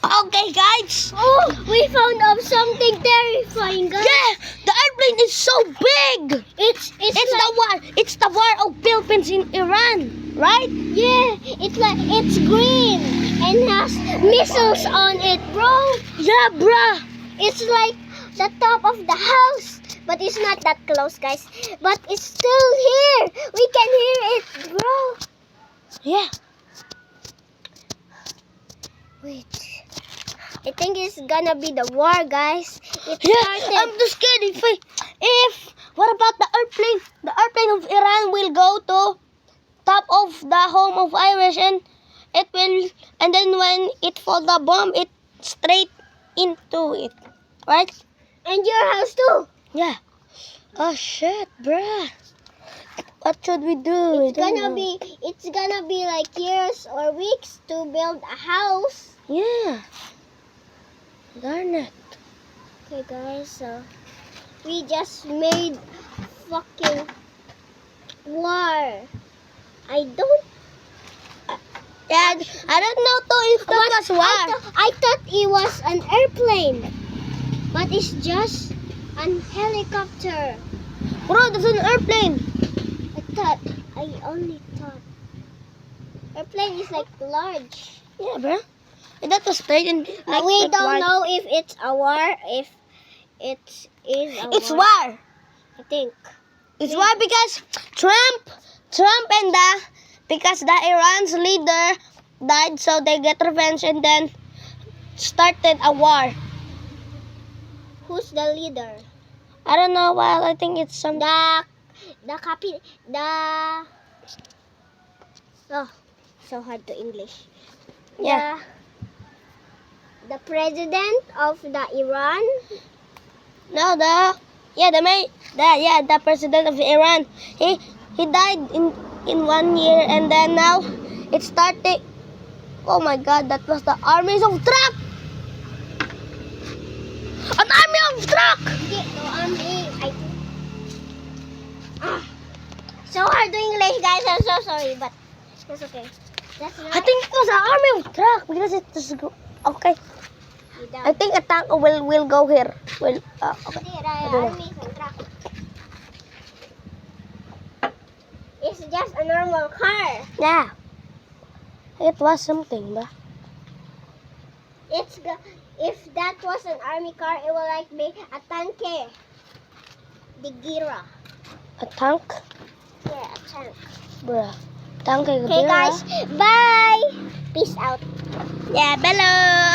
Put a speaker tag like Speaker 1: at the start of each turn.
Speaker 1: Okay, guys.
Speaker 2: Oh, we found out something terrifying, guys.
Speaker 1: Yeah, the airplane is so big.
Speaker 2: It's
Speaker 1: It's the war of Philippines in Iran, right?
Speaker 2: yeah, it's green and has missiles on it, bro.
Speaker 1: Yeah, bruh.
Speaker 2: It's like the top of the house, but it's not that close, guys. But it's still here. We can hear it, bro.
Speaker 1: Yeah.
Speaker 2: Wait. I think it's gonna be the war, guys. It
Speaker 1: Yeah,
Speaker 2: started.
Speaker 1: I'm too scared if what about the airplane? The airplane of Iran will go to top of the home of Irish and it will, and then when it fall the bomb, it straight into it, right?
Speaker 2: And your house too.
Speaker 1: Yeah. Oh shit, bruh. What should we do?
Speaker 2: It's gonna be like years or weeks to build a house.
Speaker 1: Yeah. Darn it.
Speaker 2: Okay, guys, so we just made fucking war. I don't.
Speaker 1: Yeah, I don't know too if that was war.
Speaker 2: I thought it was an airplane, but it's just an helicopter.
Speaker 1: Bro, that's an airplane.
Speaker 2: I only thought airplane is like large.
Speaker 1: Yeah, bruh. And that was straight and like
Speaker 2: We
Speaker 1: like
Speaker 2: don't
Speaker 1: war.
Speaker 2: know if it's a war, if it is a
Speaker 1: It's
Speaker 2: war.
Speaker 1: war.
Speaker 2: I think.
Speaker 1: It's war because Trump and because the Iran's leader died, so they get revenge and then started a war.
Speaker 2: Who's the leader?
Speaker 1: I don't know. Well, I think it's some.
Speaker 2: Oh, so hard to English.
Speaker 1: Yeah.
Speaker 2: The president of the Iran.
Speaker 1: No, the president of Iran. He died in 1 year, and then now it started. Oh my God, that was the armies of truck. An army of truck.
Speaker 2: So hard to English, guys. I'm so sorry, but it's okay. That's
Speaker 1: I think it was an army of truck because it was okay. I think a tank will go here. Okay.
Speaker 2: It's just a normal car.
Speaker 1: Yeah. It was something, ba?
Speaker 2: If that was an army car, it will like be a tanke. The gira.
Speaker 1: A tank?
Speaker 2: Yeah, a tank.
Speaker 1: Bruh. Tank.
Speaker 2: Okay, guys. Bye. Peace out.
Speaker 1: Yeah, hello.